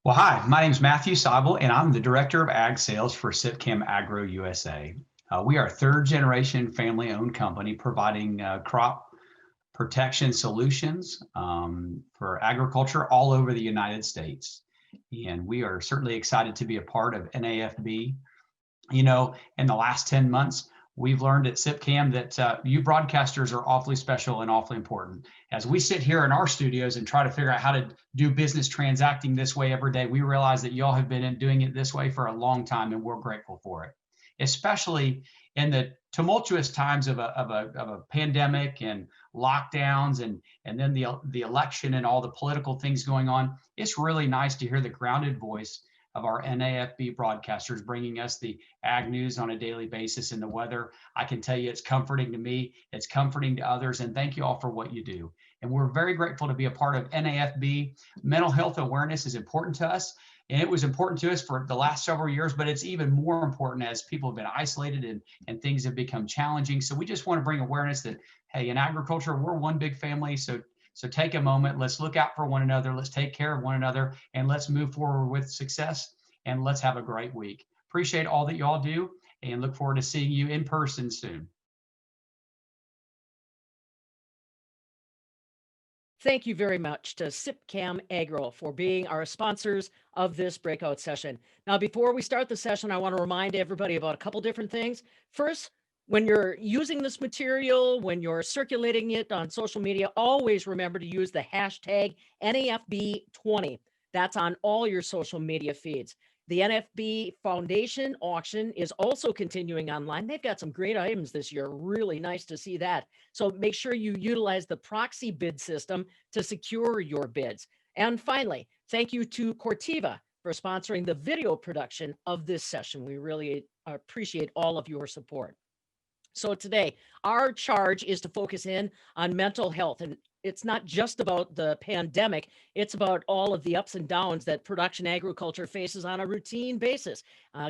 Well, hi, my name is Matthew Seibel, and I'm the Director of Ag Sales for SipChem Agro USA. We are a third generation family owned company providing crop protection solutions for agriculture all over the United States. And we are certainly excited to be a part of NAFB. In the last 10 months, we've learned at SipCam that you broadcasters are awfully special and awfully important. As we sit here in our studios and try to figure out how to do business transacting this way every day, we realize that y'all have been doing it this way for a long time, and we're grateful for it, especially in the tumultuous times of a pandemic and lockdowns and then the election and all the political things going on. It's really nice to hear the grounded voice of our NAFB broadcasters bringing us the ag news on a daily basis and the weather. I can tell you it's comforting to me, it's comforting to others, and thank you all for what you do. And we're very grateful to be a part of NAFB. Mental health awareness is important to us, and it was important to us for the last several years, but it's even more important as people have been isolated and things have become challenging. So we just want to bring awareness that, hey, in agriculture, we're one big family. So take a moment, let's look out for one another, let's take care of one another, and let's move forward with success, and let's have a great week. Appreciate all that y'all do, and look forward to seeing you in person soon. Thank you very much to SipCam Agro for being our sponsors of this breakout session. Now, before we start the session, I want to remind everybody about a couple different things. First, when you're using this material, when you're circulating it on social media, always remember to use the hashtag NAFB20. That's on all your social media feeds. The NFB Foundation auction is also continuing online. They've got some great items this year. Really nice to see that. So make sure you utilize the proxy bid system to secure your bids. And finally, thank you to Corteva for sponsoring the video production of this session. We really appreciate all of your support. So today, our charge is to focus in on mental health. And it's not just about the pandemic, it's about all of the ups and downs that production agriculture faces on a routine basis.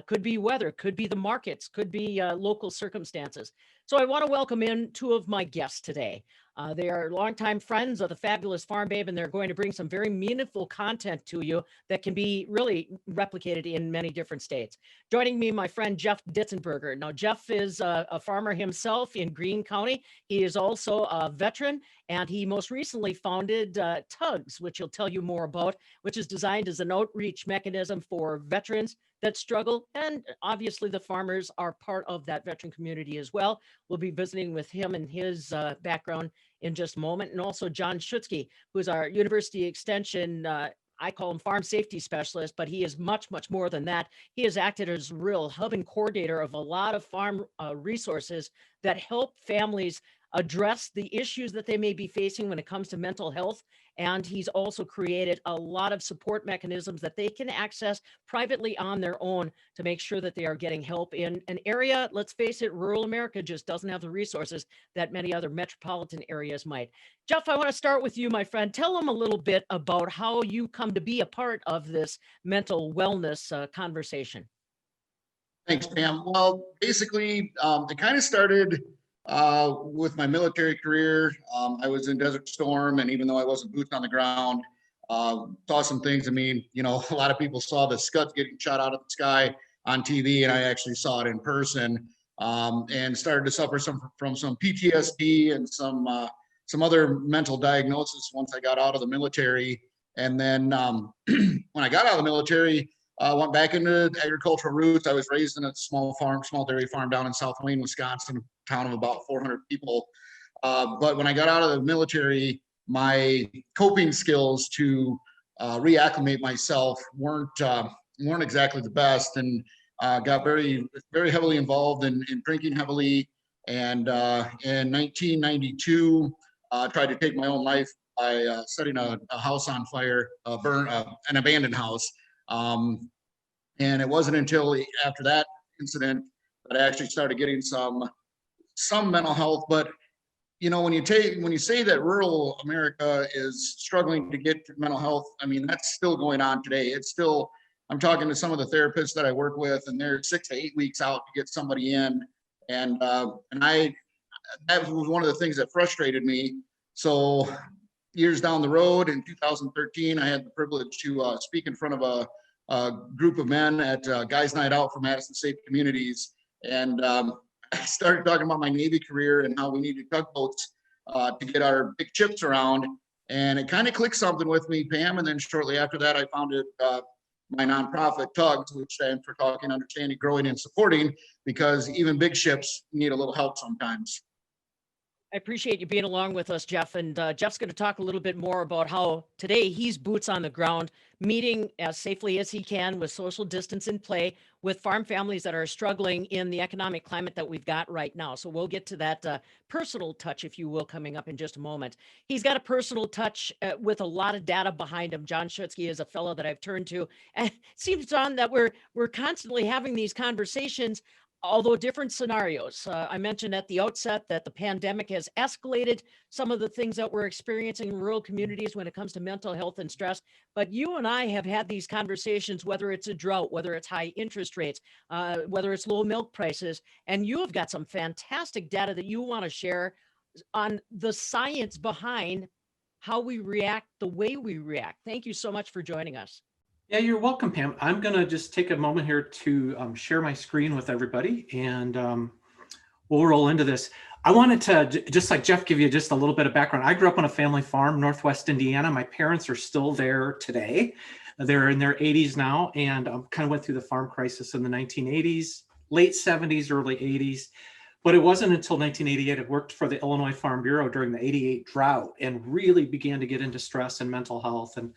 Could be weather, could be the markets, could be local circumstances. So I want to welcome in two of my guests today. They are longtime friends of the fabulous Farm Babe, and they're going to bring some very meaningful content to you that can be really replicated in many different states. Joining me, my friend Jeff Ditzenberger. Now, Jeff is a farmer himself in Greene County. He is also a veteran, and he most recently founded TUGS, which he'll tell you more about, which is designed as an outreach mechanism for veterans that struggle. And obviously the farmers are part of that veteran community as well. We'll be visiting with him and his background in just a moment. And also John Shutske, who's our University Extension, I call him farm safety specialist, but he is much, much more than that. He has acted as a real hub and coordinator of a lot of farm resources that help families address the issues that they may be facing when it comes to mental health. And he's also created a lot of support mechanisms that they can access privately on their own to make sure that they are getting help in an area, let's face it, rural America just doesn't have the resources that many other metropolitan areas might. Jeff, I want to start with you, my friend. Tell them a little bit about how you come to be a part of this mental wellness conversation. Thanks, Pam. Well, basically, it kind of started with my military career. I was in Desert Storm, and even though I wasn't boots on the ground, saw some things. I mean, a lot of people saw the Scuds getting shot out of the sky on TV, and I actually saw it in person, and started to suffer from some PTSD and some other mental diagnosis once I got out of the military. And then when I got out of the military, went back into agricultural roots. I was raised in a small dairy farm down in South Wayne, Wisconsin, a town of about 400 people. But when I got out of the military, my coping skills to reacclimate myself weren't exactly the best, and got very, very heavily involved in drinking heavily. And in 1992, tried to take my own life by setting a house on fire, an abandoned house. And it wasn't until after that incident that I actually started getting some mental health. But when you say that rural America is struggling to get mental health, I mean, that's still going on today. It's still, I'm talking to some of the therapists that I work with, and they're 6 to 8 weeks out to get somebody in. And that was one of the things that frustrated me. So years down the road, in 2013, I had the privilege to speak in front of a group of men at Guys Night Out for Madison Safe Communities. And I started talking about my Navy career and how we needed tugboats to get our big chips around. And it kind of clicked something with me, Pam. And then shortly after that, I founded my nonprofit, Tugs, which stands for Talking, Understanding, Growing, and Supporting, because even big ships need a little help sometimes. I appreciate you being along with us, Jeff. And Jeff's going to talk a little bit more about how today he's boots on the ground, meeting as safely as he can with social distance in play with farm families that are struggling in the economic climate that we've got right now. So we'll get to that personal touch, if you will, coming up in just a moment. He's got a personal touch with a lot of data behind him. John Shutske is a fellow that I've turned to. And it seems, John, that we're constantly having these conversations, although different scenarios. I mentioned at the outset that the pandemic has escalated some of the things that we're experiencing in rural communities when it comes to mental health and stress. But you and I have had these conversations, whether it's a drought, whether it's high interest rates, whether it's low milk prices, and you have got some fantastic data that you want to share on the science behind how we react the way we react. Thank you so much for joining us. Yeah, you're welcome, Pam. I'm going to just take a moment here to share my screen with everybody, and we'll roll into this. I wanted to, just like Jeff, give you just a little bit of background. I grew up on a family farm, Northwest Indiana. My parents are still there today. They're in their 80s now, and kind of went through the farm crisis in the 1980s, late 70s, early 80s. But it wasn't until 1988, I worked for the Illinois Farm Bureau during the 88 drought and really began to get into stress and mental health. And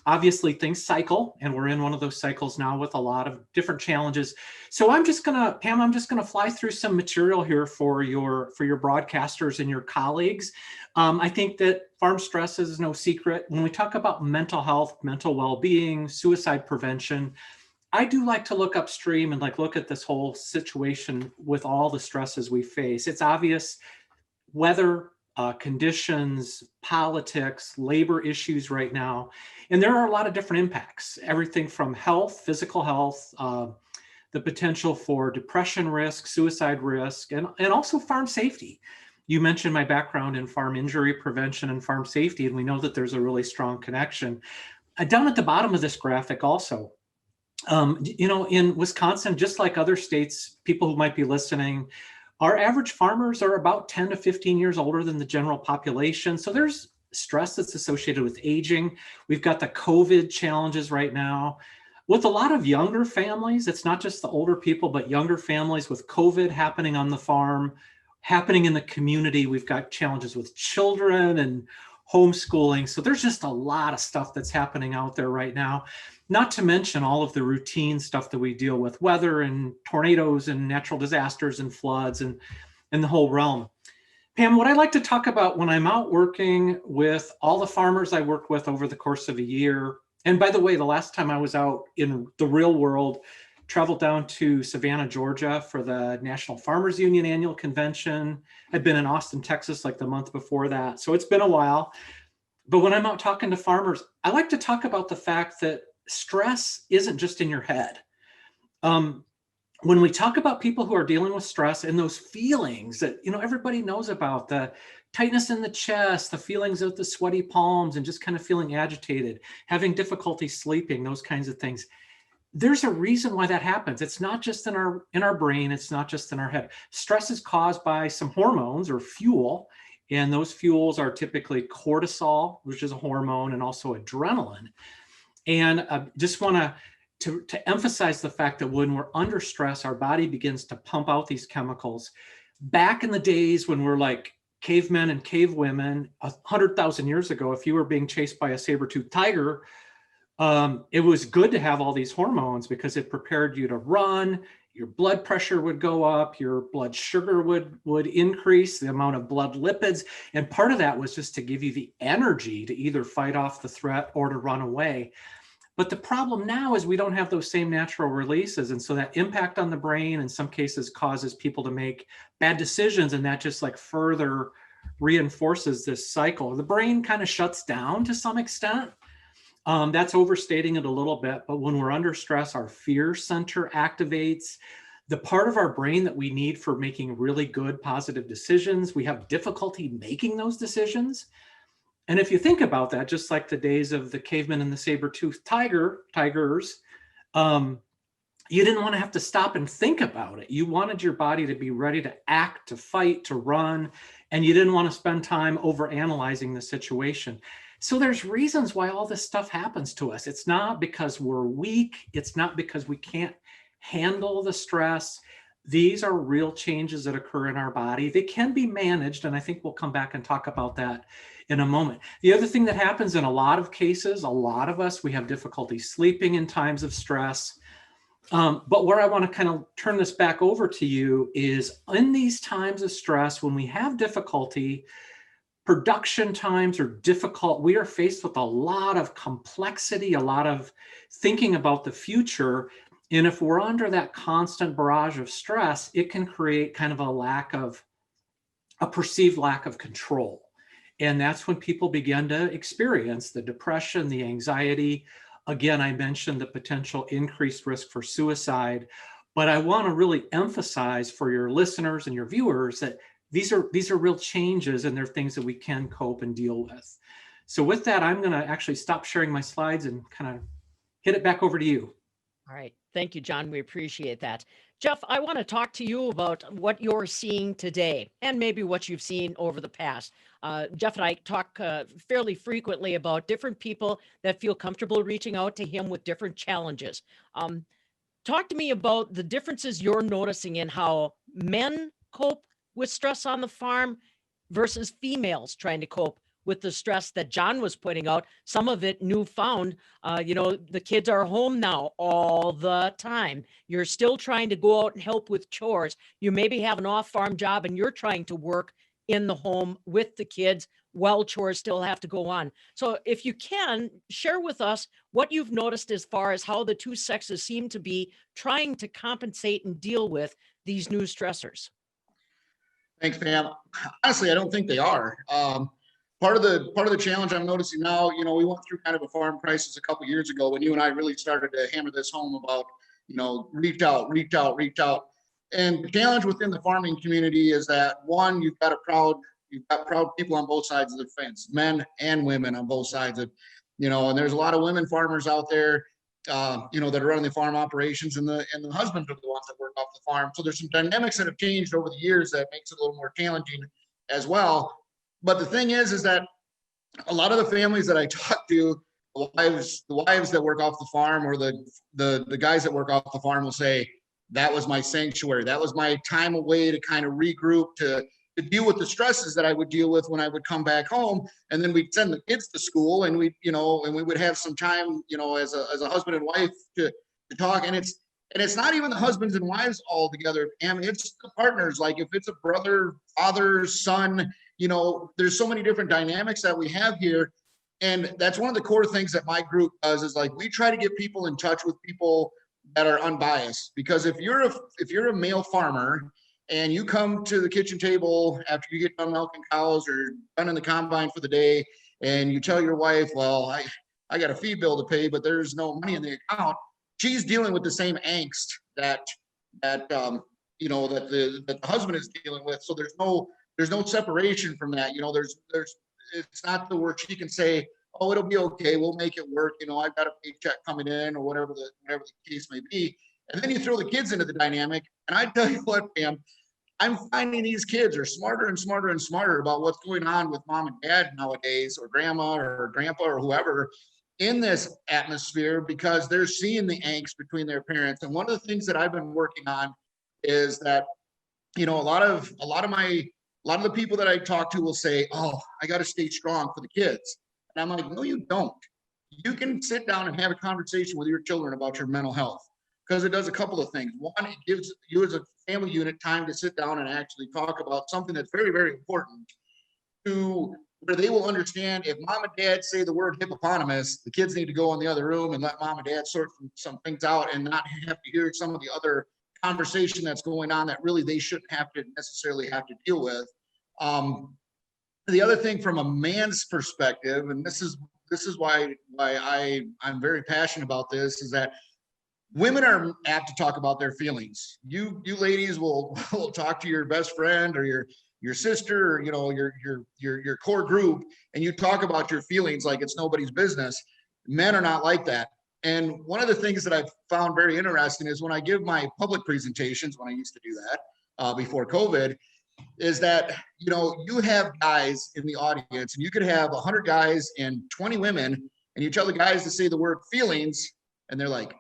obviously things cycle, and we're in one of those cycles now with a lot of different challenges. So I'm just gonna, Pam, I'm just gonna fly through some material here for your broadcasters and your colleagues. I think that farm stress is no secret. When we talk about mental health, mental well-being, suicide prevention, I do like to look upstream and look at this whole situation with all the stresses we face. It's obvious: weather, conditions, politics, labor issues right now. And there are a lot of different impacts, everything from health, physical health, the potential for depression risk, suicide risk, and also farm safety. You mentioned my background in farm injury prevention and farm safety, and we know that there's a really strong connection. Down at the bottom of this graphic also, in Wisconsin, just like other states, people who might be listening, our average farmers are about 10 to 15 years older than the general population. So there's stress that's associated with aging. We've got the COVID challenges right now. With a lot of younger families, it's not just the older people, but younger families with COVID happening on the farm, happening in the community. We've got challenges with children and homeschooling. So there's just a lot of stuff that's happening out there right now. Not to mention all of the routine stuff that we deal with, weather and tornadoes and natural disasters and floods and the whole realm. Pam, what I like to talk about when I'm out working with all the farmers I work with over the course of a year, and by the way, the last time I was out in the real world, traveled down to Savannah, Georgia for the National Farmers Union annual convention. I'd been in Austin, Texas like the month before that. So it's been a while. But when I'm out talking to farmers, I like to talk about the fact that stress isn't just in your head. When we talk about people who are dealing with stress and those feelings that, everybody knows about, the tightness in the chest, the feelings of the sweaty palms and just kind of feeling agitated, having difficulty sleeping, those kinds of things. There's a reason why that happens. It's not just in our brain. It's not just in our head. Stress is caused by some hormones or fuel. And those fuels are typically cortisol, which is a hormone, and also adrenaline. And just want to emphasize the fact that when we're under stress, our body begins to pump out these chemicals. Back in the days when we're like cavemen and cavewomen, 100,000 years ago, if you were being chased by a saber-toothed tiger, it was good to have all these hormones because it prepared you to run. Your blood pressure would go up, your blood sugar would increase, the amount of blood lipids. And part of that was just to give you the energy to either fight off the threat or to run away. But the problem now is we don't have those same natural releases. And so that impact on the brain in some cases causes people to make bad decisions. And that just further reinforces this cycle. The brain kind of shuts down to some extent. That's overstating it a little bit, but when we're under stress, our fear center activates. The part of our brain that we need for making really good, positive decisions, we have difficulty making those decisions. And if you think about that, just like the days of the cavemen and the saber-toothed tigers, you didn't want to have to stop and think about it. You wanted your body to be ready to act, to fight, to run, and you didn't want to spend time over analyzing the situation. So there's reasons why all this stuff happens to us. It's not because we're weak. It's not because we can't handle the stress. These are real changes that occur in our body. They can be managed, and I think we'll come back and talk about that in a moment. The other thing that happens in a lot of cases, a lot of us, we have difficulty sleeping in times of stress. But where I want to kind of turn this back over to you is in these times of stress, when we have difficulty, production times are difficult. We are faced with a lot of complexity, a lot of thinking about the future. And if we're under that constant barrage of stress, it can create kind of a perceived lack of control. And that's when people begin to experience the depression, the anxiety. Again, I mentioned the potential increased risk for suicide, but I want to really emphasize for your listeners and your viewers that these are real changes, and they're things that we can cope and deal with. So with that, I'm going to actually stop sharing my slides and kind of hit it back over to you. All right. Thank you, John. We appreciate that. Jeff, I want to talk to you about what you're seeing today and maybe what you've seen over the past. Jeff and I talk fairly frequently about different people that feel comfortable reaching out to him with different challenges. Talk to me about the differences you're noticing in how men cope with stress on the farm versus females trying to cope with the stress that John was pointing out, some of it newfound. The kids are home now all the time. You're still trying to go out and help with chores. You maybe have an off-farm job and you're trying to work in the home with the kids while chores still have to go on. So if you can, share with us what you've noticed as far as how the two sexes seem to be trying to compensate and deal with these new stressors. Thanks, Pam. Honestly, I don't think they are. Part of the challenge I'm noticing now, we went through kind of a farm crisis a couple of years ago when you and I really started to hammer this home about, reach out. And the challenge within the farming community is that one, you've got proud people on both sides of the fence, men and women on both sides of, and there's a lot of women farmers out there, that are running the farm operations, and the husbands are the ones that work off the farm. So there's some dynamics that have changed over the years that makes it a little more challenging as well. But the thing is that a lot of the families that I talk to, the wives that work off the farm, or the guys that work off the farm, will say, that was my sanctuary. That was my time away to kind of regroup, to deal with the stresses that I would deal with when I would come back home. And then we'd send the kids to school, and we would have some time, as a husband and wife to talk. And it's not even the husbands and wives all together, Pam. It's the partners. Like if it's a brother, father, son, there's so many different dynamics that we have here. And that's one of the core things that my group does, is like, we try to get people in touch with people that are unbiased. Because if you're a male farmer and you come to the kitchen table after you get done milking cows or done in the combine for the day, and you tell your wife, well, I got a feed bill to pay, but there's no money in the account, she's dealing with the same angst that the husband is dealing with. So there's no separation from that. It's not the word she can say, oh, it'll be okay, we'll make it work. I've got a paycheck coming in, or whatever the case may be. And then you throw the kids into the dynamic. And I tell you what, Pam, I'm finding these kids are smarter and smarter and smarter about what's going on with mom and dad nowadays, or grandma or grandpa or whoever in this atmosphere, because they're seeing the angst between their parents. And one of the things that I've been working on is that, a lot of the people that I talk to will say, oh, I got to stay strong for the kids. And I'm like, no, you don't. You can sit down and have a conversation with your children about your mental health, because it does a couple of things. One, it gives you as a family unit time to sit down and actually talk about something that's very, very important, to where they will understand if mom and dad say the word hippopotamus, the kids need to go in the other room and let mom and dad sort some things out, and not have to hear some of the other conversation that's going on that really they shouldn't necessarily have to deal with. The other thing from a man's perspective, and this is why I'm very passionate about this, is that women are apt to talk about their feelings. You ladies will talk to your best friend or your sister, or, your core group, and you talk about your feelings like it's nobody's business. Men are not like that. And one of the things that I've found very interesting is when I give my public presentations, when I used to do that before COVID, is that, you have guys in the audience, and you could have 100 guys and 20 women, and you tell the guys to say the word feelings, and they're like,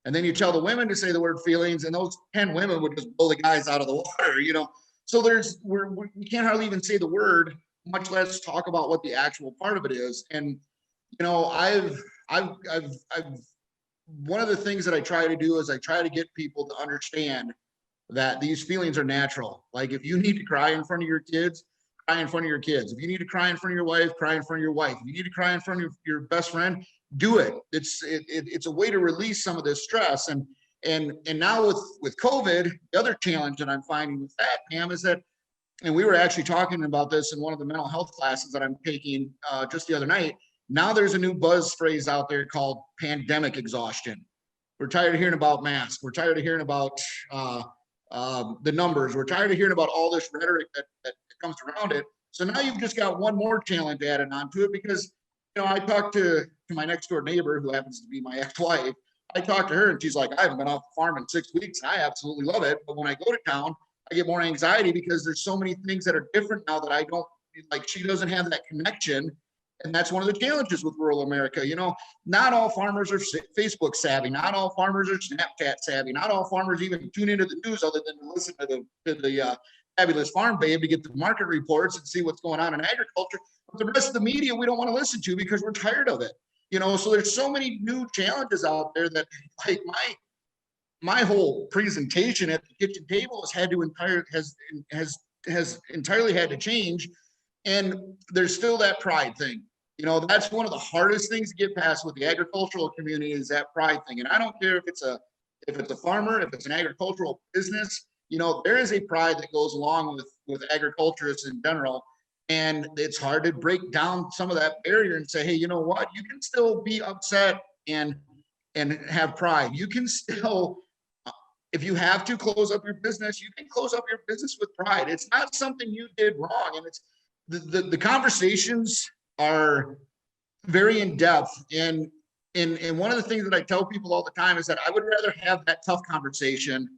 and then you tell the women to say the word feelings, and those 10 women would just blow the guys out of the water, So we can't hardly even say the word, much less talk about what the actual part of it is. And, I've one of the things that I try to do is I try to get people to understand that these feelings are natural. Like, if you need to cry in front of your kids, cry in front of your kids. If you need to cry in front of your wife, cry in front of your wife. If you need to cry in front of your best friend, do it. It's a way to release some of this stress. And now with COVID, the other challenge that I'm finding with that, Pam, is that, and we were actually talking about this in one of the mental health classes that I'm taking just the other night. Now there's a new buzz phrase out there called pandemic exhaustion. We're tired of hearing about masks. We're tired of hearing about the numbers. We're tired of hearing about all this rhetoric that comes around it. So now you've just got one more challenge added onto it, because I talked to my next door neighbor, who happens to be my ex-wife. I talked to her, and she's like, I haven't been off the farm in 6 weeks, and I absolutely love it. But when I go to town, I get more anxiety because there's so many things that are different now that I don't like. She doesn't have that connection. And that's one of the challenges with rural America. Not all farmers are Facebook savvy. Not all farmers are Snapchat savvy. Not all farmers even tune into the news other than to listen to the Fabulous Farm Babe to get the market reports and see what's going on in agriculture. But the rest of the media we don't want to listen to because we're tired of it. So there's so many new challenges out there that, like, my whole presentation at the kitchen table has entirely had to change. And there's still that pride thing. That's one of the hardest things to get past with the agricultural community, is that pride thing. And I don't care if it's a farmer, if it's an agricultural business, there is a pride that goes along with agriculturists in general. And it's hard to break down some of that barrier and say, hey, you know what? You can still be upset and have pride. You can still, if you have to close up your business, you can close up your business with pride. It's not something you did wrong. And it's the conversations are very in depth. And one of the things that I tell people all the time is that I would rather have that tough conversation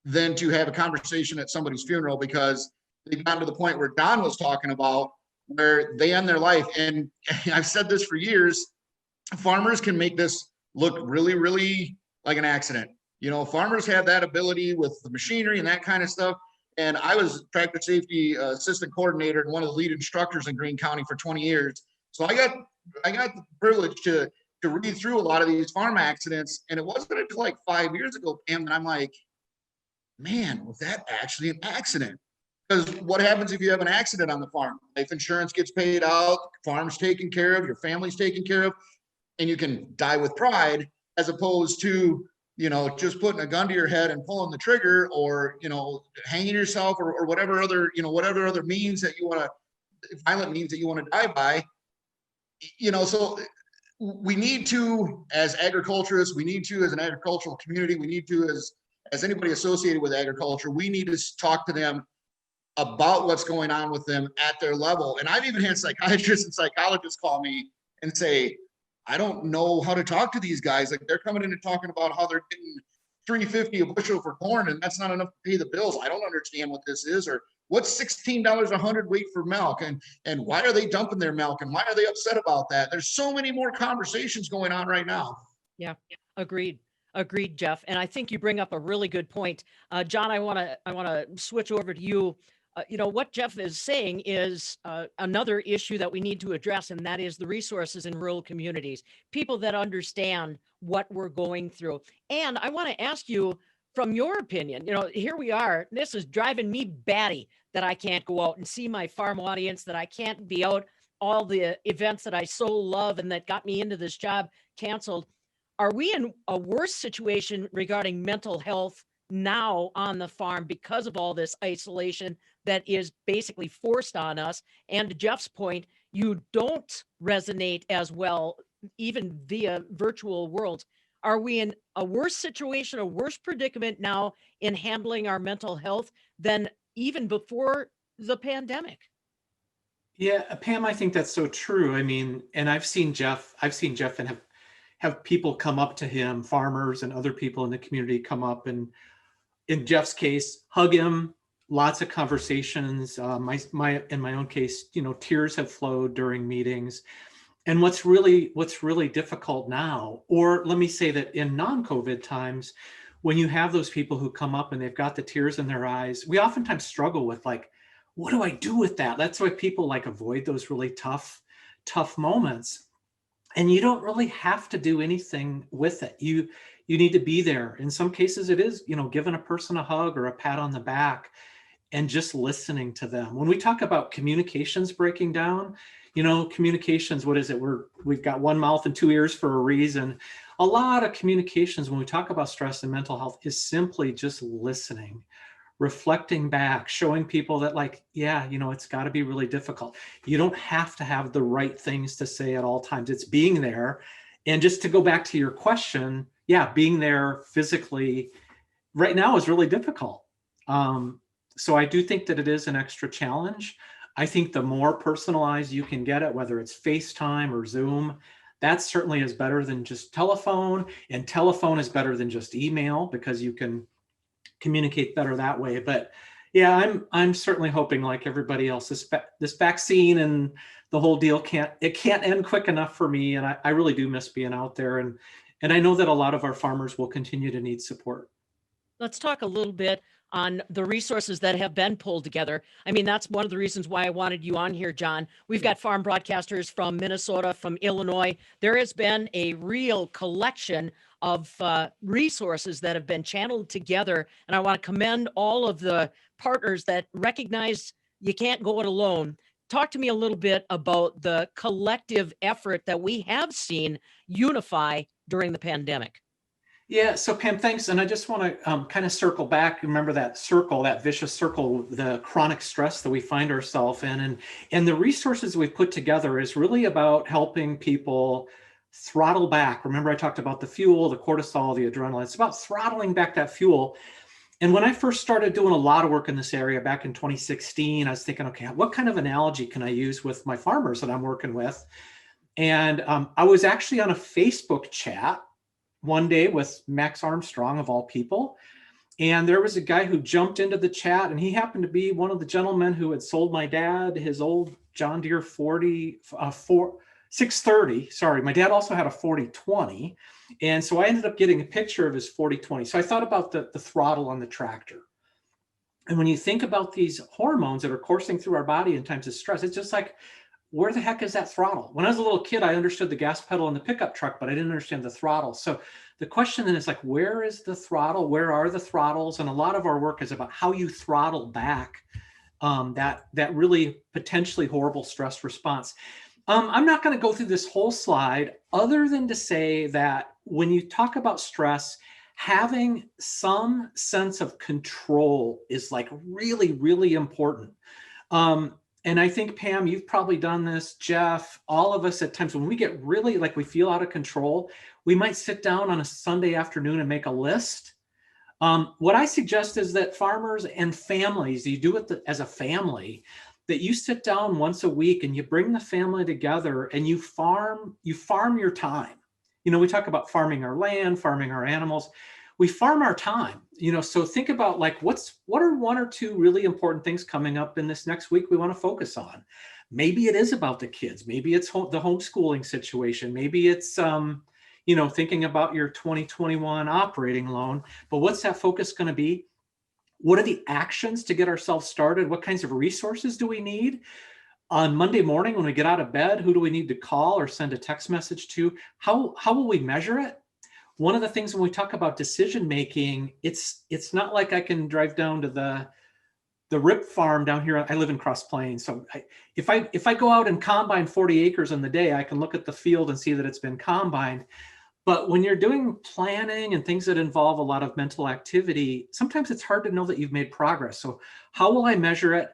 than to have a conversation at somebody's funeral, because they've gotten to the point where Don was talking about, where they end their life. And I've said this for years, farmers can make this look really, really like an accident. Farmers have that ability with the machinery and that kind of stuff. And I was tractor safety assistant coordinator and one of the lead instructors in Greene County for 20 years. So I got the privilege to read through a lot of these farm accidents. And it wasn't until like 5 years ago, Pam, that I'm like, man, was that actually an accident? Because what happens if you have an accident on the farm? Life insurance gets paid out, farm's taken care of, your family's taken care of, and you can die with pride, as opposed to, just putting a gun to your head and pulling the trigger, or, hanging yourself, or whatever other, whatever other means that you want to, violent means that you want to die by. So we need to, as agriculturists, we need to, as an agricultural community, we need to, as anybody associated with agriculture, we need to talk to them about what's going on with them at their level. And I've even had psychiatrists and psychologists call me and say, I don't know how to talk to these guys. Like, they're coming in and talking about how they're getting $3.50 a bushel for corn, and that's not enough to pay the bills. I don't understand what this is, or what's $16 a hundredweight for milk, and why are they dumping their milk, and why are they upset about that? There's so many more conversations going on right now. Yeah, agreed. Agreed, Jeff. And I think you bring up a really good point. John, I want to switch over to you. What Jeff is saying is another issue that we need to address, and that is the resources in rural communities, people that understand what we're going through. And I want to ask you, from your opinion, here we are, this is driving me batty that I can't go out and see my farm audience, that I can't be out, all the events that I so love and that got me into this job canceled. Are we in a worse situation regarding mental health now on the farm because of all this isolation that is basically forced on us? And to Jeff's point, you don't resonate as well, even via virtual worlds. Are we in a worse situation, a worse predicament now in handling our mental health than even before the pandemic. Yeah, Pam, I think that's so true. I mean, and I've seen Jeff and have people come up to him, farmers and other people in the community come up and, in Jeff's case, hug him. Lots of conversations. In my own case, tears have flowed during meetings. And what's really difficult now, or let me say that in non-COVID times, when you have those people who come up and they've got the tears in their eyes, we oftentimes struggle with like, what do I do with that? That's why people like avoid those really tough moments. And you don't really have to do anything with it. You need to be there. In some cases it is, giving a person a hug or a pat on the back and just listening to them. When we talk about communications breaking down, communications, what is it? We've got one mouth and two ears for a reason. A lot of communications when we talk about stress and mental health is simply just listening, reflecting back, showing people that like, yeah, it's got to be really difficult. You don't have to have the right things to say at all times. It's being there. And just to go back to your question, yeah, being there physically right now is really difficult. So I do think that it is an extra challenge. I think the more personalized you can get it, whether it's FaceTime or Zoom, that certainly is better than just telephone, and telephone is better than just email because you can communicate better that way. But yeah, I'm certainly hoping, like everybody else, this vaccine and the whole deal can't end quick enough for me. And I really do miss being out there. And I know that a lot of our farmers will continue to need support. Let's talk a little bit on the resources that have been pulled together. I mean, that's one of the reasons why I wanted you on here, John. We've got farm broadcasters from Minnesota, from Illinois. There has been a real collection of resources that have been channeled together. And I want to commend all of the partners that recognize you can't go it alone. Talk to me a little bit about the collective effort that we have seen unify during the pandemic. Yeah, so Pam, thanks. And I just want to kind of circle back. Remember that circle, that vicious circle, the chronic stress that we find ourselves in. And the resources we've put together is really about helping people throttle back. Remember, I talked about the fuel, the cortisol, the adrenaline. It's about throttling back that fuel. And when I first started doing a lot of work in this area back in 2016, I was thinking, okay, what kind of analogy can I use with my farmers that I'm working with? And I was actually on a Facebook chat one day with Max Armstrong, of all people. And there was a guy who jumped into the chat, and he happened to be one of the gentlemen who had sold my dad his old John Deere 630. Sorry, my dad also had a 4020. And so I ended up getting a picture of his 4020. So I thought about the throttle on the tractor. And when you think about these hormones that are coursing through our body in times of stress, it's just like, where the heck is that throttle? When I was a little kid, I understood the gas pedal in the pickup truck, but I didn't understand the throttle. So the question then is like, where is the throttle? Where are the throttles? And a lot of our work is about how you throttle back that really potentially horrible stress response. I'm not going to go through this whole slide other than to say that when you talk about stress, having some sense of control is like really, really important. And I think, Pam, you've probably done this, Jeff, all of us at times when we get really like we feel out of control, we might sit down on a Sunday afternoon and make a list. What I suggest is that farmers and families, you do it as a family, that you sit down once a week and you bring the family together and you farm your time. We talk about farming our land, farming our animals. We farm our time, so think about like, what are one or two really important things coming up in this next week we want to focus on? Maybe it is about the kids. Maybe it's the homeschooling situation. Maybe it's, thinking about your 2021 operating loan, but what's that focus going to be? What are the actions to get ourselves started? What kinds of resources do we need? On Monday morning, when we get out of bed, who do we need to call or send a text message to? How will we measure it? One of the things when we talk about decision making, it's not like I can drive down to the RIP farm down here. I live in Cross Plains, so if I go out and combine 40 acres in the day, I can look at the field and see that it's been combined. But when you're doing planning and things that involve a lot of mental activity, sometimes it's hard to know that you've made progress. So how will I measure it?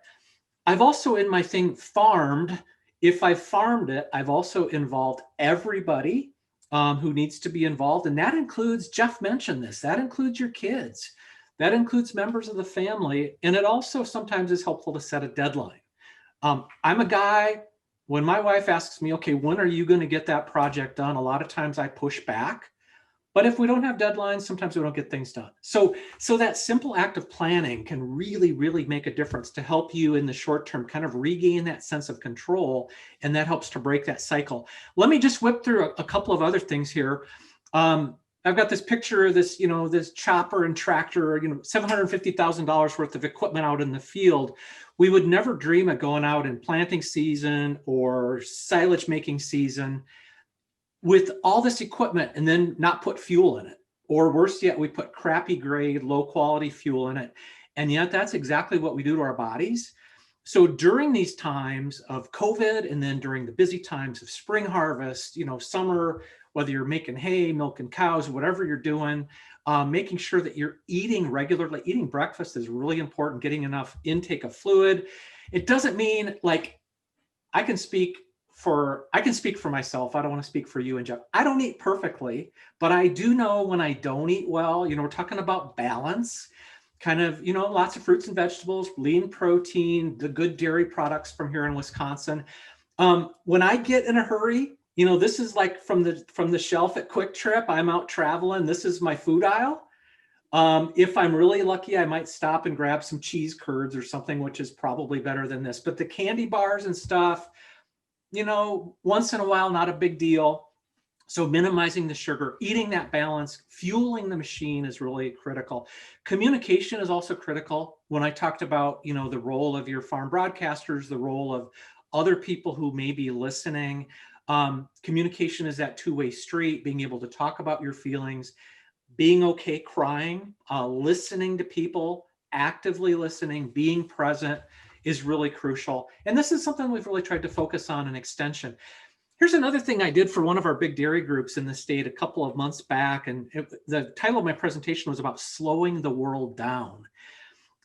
I've also in my thing farmed. If I've farmed it, I've also involved everybody who needs to be involved. And that includes, Jeff mentioned this, that includes your kids. That includes members of the family. And it also sometimes is helpful to set a deadline. I'm a guy, when my wife asks me, okay, when are you going to get that project done? A lot of times I push back. But if we don't have deadlines, sometimes we don't get things done. So that simple act of planning can really, really make a difference to help you in the short term kind of regain that sense of control. And that helps to break that cycle. Let me just whip through a couple of other things here. I've got this picture of this, this chopper and tractor, $750,000 worth of equipment out in the field. We would never dream of going out in planting season or silage making season with all this equipment and then not put fuel in it. Or worse yet, we put crappy grade, low quality fuel in it. And yet that's exactly what we do to our bodies. So during these times of COVID, and then during the busy times of spring harvest, summer, whether you're making hay, milking cows, whatever you're doing, making sure that you're eating regularly. Eating breakfast is really important, getting enough intake of fluid. It doesn't mean I can speak for myself. I don't want to speak for you and Jeff. I don't eat perfectly, but I do know when I don't eat well. We're talking about balance, kind of, lots of fruits and vegetables, lean protein, the good dairy products from here in Wisconsin. When I get in a hurry, this is like from the shelf at Quick Trip. I'm out traveling. This is my food aisle. If I'm really lucky, I might stop and grab some cheese curds or something, which is probably better than this. But the candy bars and stuff, once in a while, not a big deal. So minimizing the sugar, eating that balance, fueling the machine is really critical. Communication is also critical. When I talked about, the role of your farm broadcasters, the role of other people who may be listening, communication is that two-way street, being able to talk about your feelings, being okay crying, listening to people, actively listening, being present is really crucial. And this is something we've really tried to focus on in Extension. Here's another thing I did for one of our big dairy groups in the state a couple of months back. And the title of my presentation was about slowing the world down.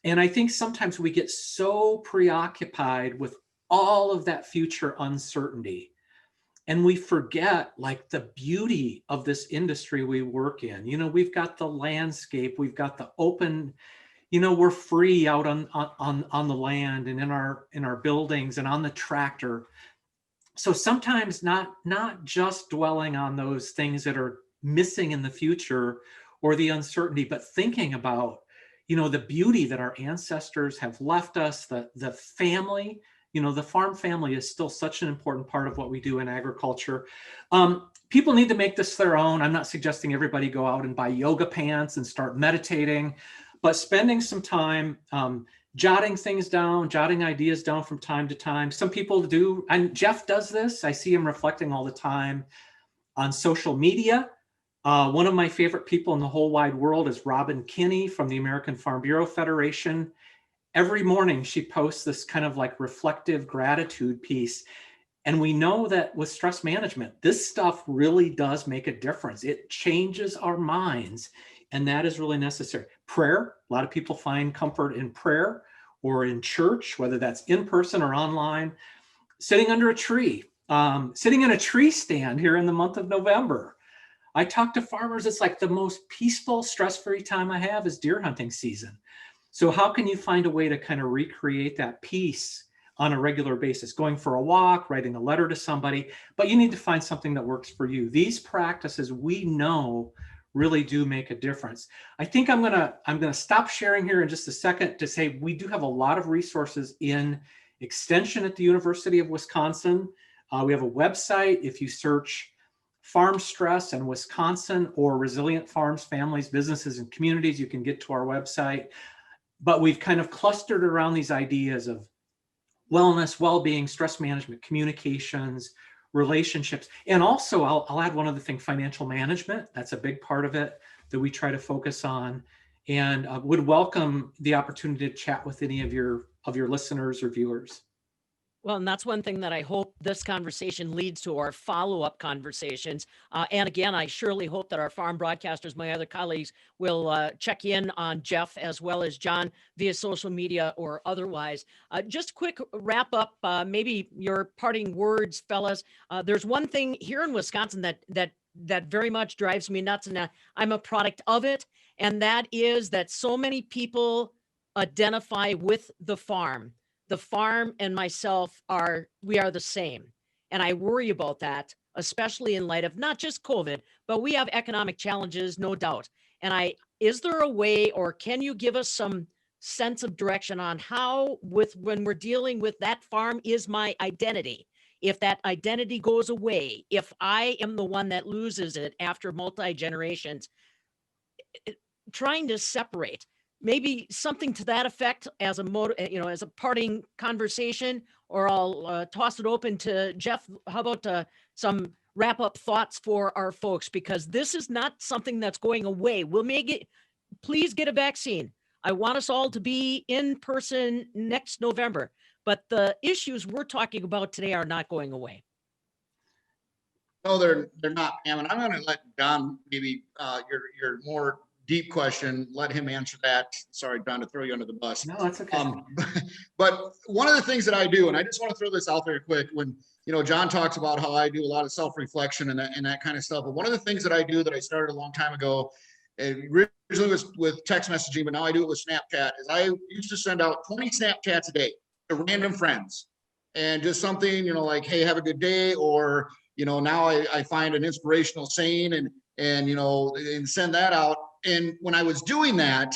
And I think sometimes we get so preoccupied with all of that future uncertainty. And we forget the beauty of this industry we work in. We've got the landscape, we've got the open, we're free out on the land and in our buildings and on the tractor. So sometimes not just dwelling on those things that are missing in the future or the uncertainty, but thinking about, the beauty that our ancestors have left us, the family. The farm family is still such an important part of what we do in agriculture. People need to make this their own. I'm not suggesting everybody go out and buy yoga pants and start meditating, but spending some time jotting things down, jotting ideas down from time to time. Some people do, and Jeff does this. I see him reflecting all the time on social media. One of my favorite people in the whole wide world is Robin Kinney from the American Farm Bureau Federation. Every morning she posts this kind of reflective gratitude piece. And we know that with stress management, this stuff really does make a difference. It changes our minds, and that is really necessary. Prayer, a lot of people find comfort in prayer or in church, whether that's in person or online. Sitting under a tree, sitting in a tree stand here in the month of November. I talk to farmers, it's like the most peaceful, stress-free time I have is deer hunting season. So how can you find a way to kind of recreate that peace on a regular basis? Going for a walk, writing a letter to somebody, but you need to find something that works for you. These practices we know really do make a difference. I think I'm gonna stop sharing here in just a second to say we do have a lot of resources in Extension at the University of Wisconsin. We have a website. If you search farm stress in Wisconsin or resilient farms, families, businesses, and communities, you can get to our website. But we've kind of clustered around these ideas of wellness, well-being, stress management, communications, relationships. And also, I'll add one other thing, financial management. That's a big part of it that we try to focus on, and would welcome the opportunity to chat with any of your listeners or viewers. Well, and that's one thing that I hope this conversation leads to, our follow-up conversations. And again, I surely hope that our farm broadcasters, my other colleagues, will check in on Jeff as well as John via social media or otherwise. Just a quick wrap up, maybe your parting words, fellas. There's one thing here in Wisconsin that that very much drives me nuts, and I'm a product of it. And that is that so many people identify with the farm. The farm and myself we are the same. And I worry about that, especially in light of not just COVID, but we have economic challenges, no doubt. And is there a way, or can you give us some sense of direction on how, when we're dealing with that farm is my identity? If that identity goes away, if I am the one that loses it after multi-generations, trying to separate, maybe something to that effect as as a parting conversation, or I'll toss it open to Jeff. How about some wrap up thoughts for our folks? Because this is not something that's going away. Please get a vaccine. I want us all to be in person next November, but the issues we're talking about today are not going away. No, they're not, Pam. And I'm going to let John, maybe your more deep question, let him answer that. Sorry, John, to throw you under the bus. No, that's okay. But one of the things that I do, and I just want to throw this out there quick, when John talks about how I do a lot of self-reflection and that kind of stuff. But one of the things that I do that I started a long time ago, it originally was with text messaging, but now I do it with Snapchat, is I used to send out 20 Snapchats a day to random friends, and just something, like, hey, have a good day, or now I find an inspirational saying and send that out. And when I was doing that,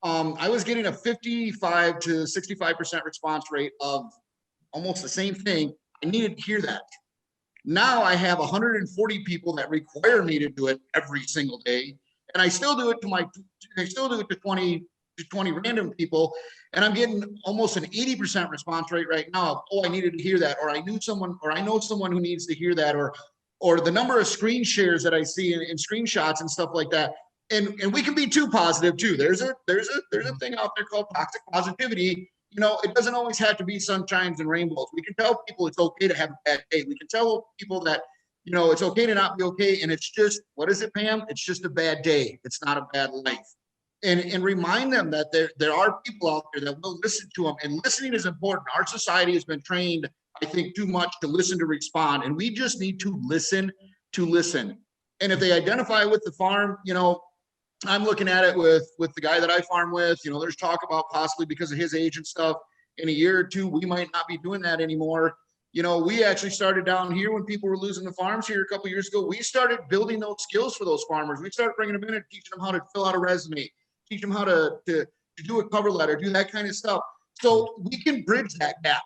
I was getting a 55 to 65% response rate of almost the same thing. I needed to hear that. Now I have 140 people that require me to do it every single day, and I still do it to 20 random people, and I'm getting almost an 80% response rate right now. Oh, I needed to hear that, or I know someone who needs to hear that, or the number of screen shares that I see in screenshots and stuff like that. And we can be too positive too. There's a thing out there called toxic positivity. It doesn't always have to be sunshines and rainbows. We can tell people it's okay to have a bad day. We can tell people that it's okay to not be okay, and it's just, what is it, Pam? It's just a bad day. It's not a bad life. And remind them that there are people out there that will listen to them, and listening is important. Our society has been trained, I think, too much to listen to respond, and we just need to listen to listen. And if they identify with the farm, I'm looking at it with the guy that I farm with. There's talk about possibly, because of his age and stuff, in a year or two, we might not be doing that anymore. We actually started down here when people were losing the farms here a couple of years ago. We started building those skills for those farmers. We started bringing them in and teaching them how to fill out a resume, teach them how to do a cover letter, do that kind of stuff. So we can bridge that gap.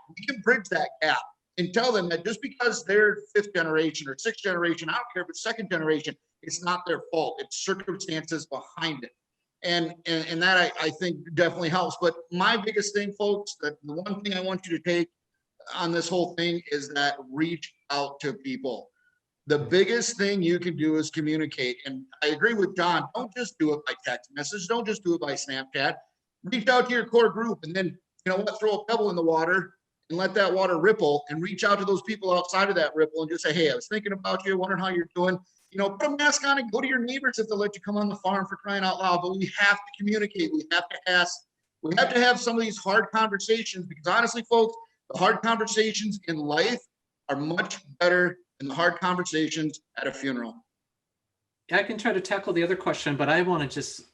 And tell them that just because they're fifth generation or sixth generation, I don't care if it's second generation, it's not their fault. It's circumstances behind it. And that I think definitely helps. But my biggest thing, folks, that the one thing I want you to take on this whole thing is that reach out to people. The biggest thing you can do is communicate. And I agree with John. Don't just do it by text message. Don't just do it by Snapchat. Reach out to your core group, and then, throw a pebble in the water and let that water ripple, and reach out to those people outside of that ripple and just say, hey, I was thinking about you, wondering how you're doing. Put a mask on and go to your neighbors if they'll let you come on the farm, for crying out loud. But we have to communicate. We have to ask. We have to have some of these hard conversations, because honestly, folks, the hard conversations in life are much better than the hard conversations at a funeral. I can try to tackle the other question, but I want to just,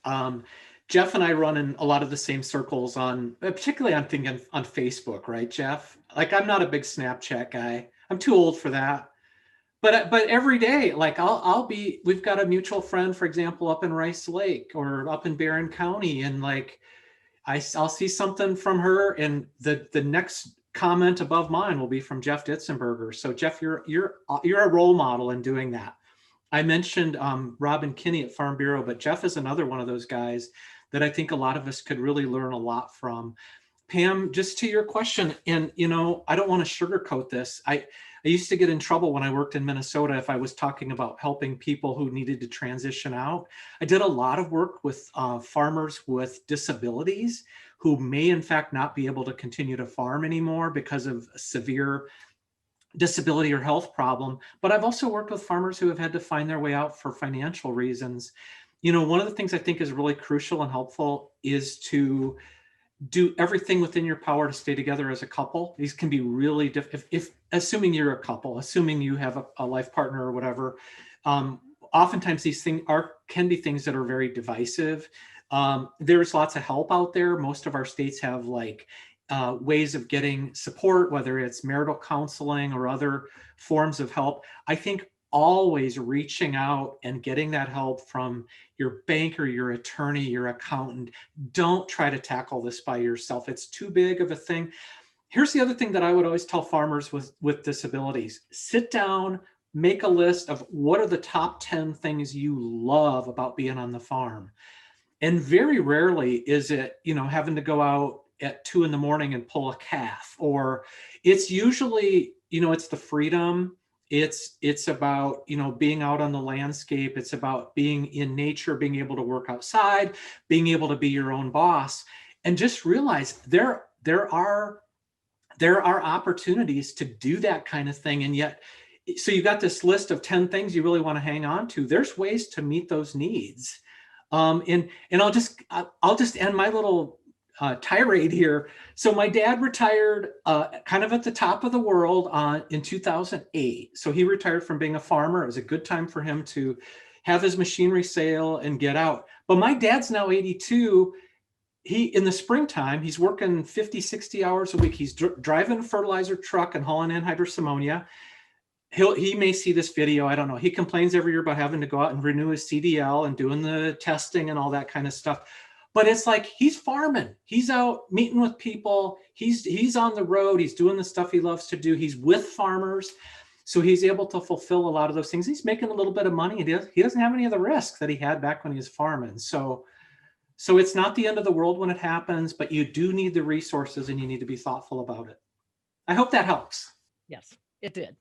Jeff and I run in a lot of the same circles particularly I'm thinking on Facebook, right, Jeff? Like, I'm not a big Snapchat guy. I'm too old for that. But every day, like we've got a mutual friend, for example, up in Rice Lake or up in Barron County. And like, I'll see something from her, and the next comment above mine will be from Jeff Ditzenberger. So Jeff, you're a role model in doing that. I mentioned Robin Kinney at Farm Bureau, but Jeff is another one of those guys that I think a lot of us could really learn a lot from. Pam, just to your question, and I don't want to sugarcoat this. I used to get in trouble when I worked in Minnesota if I was talking about helping people who needed to transition out. I did a lot of work with farmers with disabilities who may in fact not be able to continue to farm anymore because of severe disability or health problem. But I've also worked with farmers who have had to find their way out for financial reasons. One of the things I think is really crucial and helpful is to do everything within your power to stay together as a couple. These can be really if assuming you're a couple, assuming you have a life partner or whatever, Oftentimes these things can be things that are very divisive. There's lots of help out there. Most of our states have like ways of getting support, whether it's marital counseling or other forms of help. I think always reaching out and getting that help from your banker, your attorney, your accountant. Don't try to tackle this by yourself. It's too big of a thing. Here's the other thing that I would always tell farmers with disabilities. Sit down, make a list of what are the top 10 things you love about being on the farm. And very rarely is it, having to go out at 2 a.m. and pull a calf, or it's usually, it's the freedom. It's about, being out on the landscape. It's about being in nature, being able to work outside, being able to be your own boss, and just realize there are opportunities to do that kind of thing. And yet, so you got this list of 10 things you really want to hang on to. There's ways to meet those needs. And I'll just end my little tirade here. So my dad retired kind of at the top of the world in 2008. So he retired from being a farmer. It was a good time for him to have his machinery sale and get out. But my dad's now 82. In the springtime, he's working 50, 60 hours a week. He's driving a fertilizer truck and hauling anhydrous ammonia. He may see this video. I don't know. He complains every year about having to go out and renew his CDL and doing the testing and all that kind of stuff. But it's like he's farming. He's out meeting with people. He's on the road. He's doing the stuff he loves to do. He's with farmers. So he's able to fulfill a lot of those things. He's making a little bit of money. And he doesn't have any of the risk that he had back when he was farming. So it's not the end of the world when it happens, but you do need the resources and you need to be thoughtful about it. I hope that helps. Yes, it did.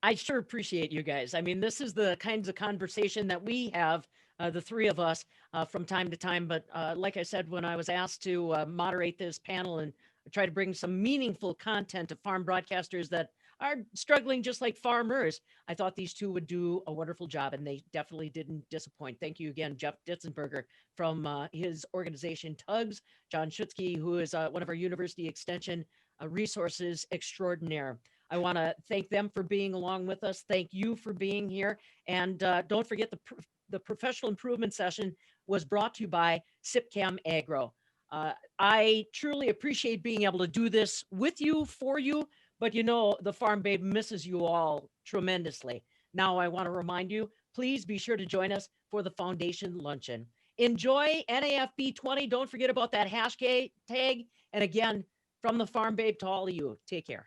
I sure appreciate you guys. I mean, this is the kinds of conversation that we have, the three of us, from time to time. But like I said, when I was asked to moderate this panel and try to bring some meaningful content to farm broadcasters that are struggling just like farmers, I thought these two would do a wonderful job, and they definitely didn't disappoint. Thank you again, Jeff Ditzenberger from his organization Tugs, John Shutske, who is one of our university extension resources extraordinaire. I want to thank them for being along with us. Thank you for being here. And don't forget the professional improvement session was brought to you by SIPCAM Agro. I truly appreciate being able to do this with you, for you, but the Farm Babe misses you all tremendously. Now I want to remind you, please be sure to join us for the Foundation Luncheon. Enjoy NAFB 20. Don't forget about that hashtag. And again, from the Farm Babe to all of you, take care.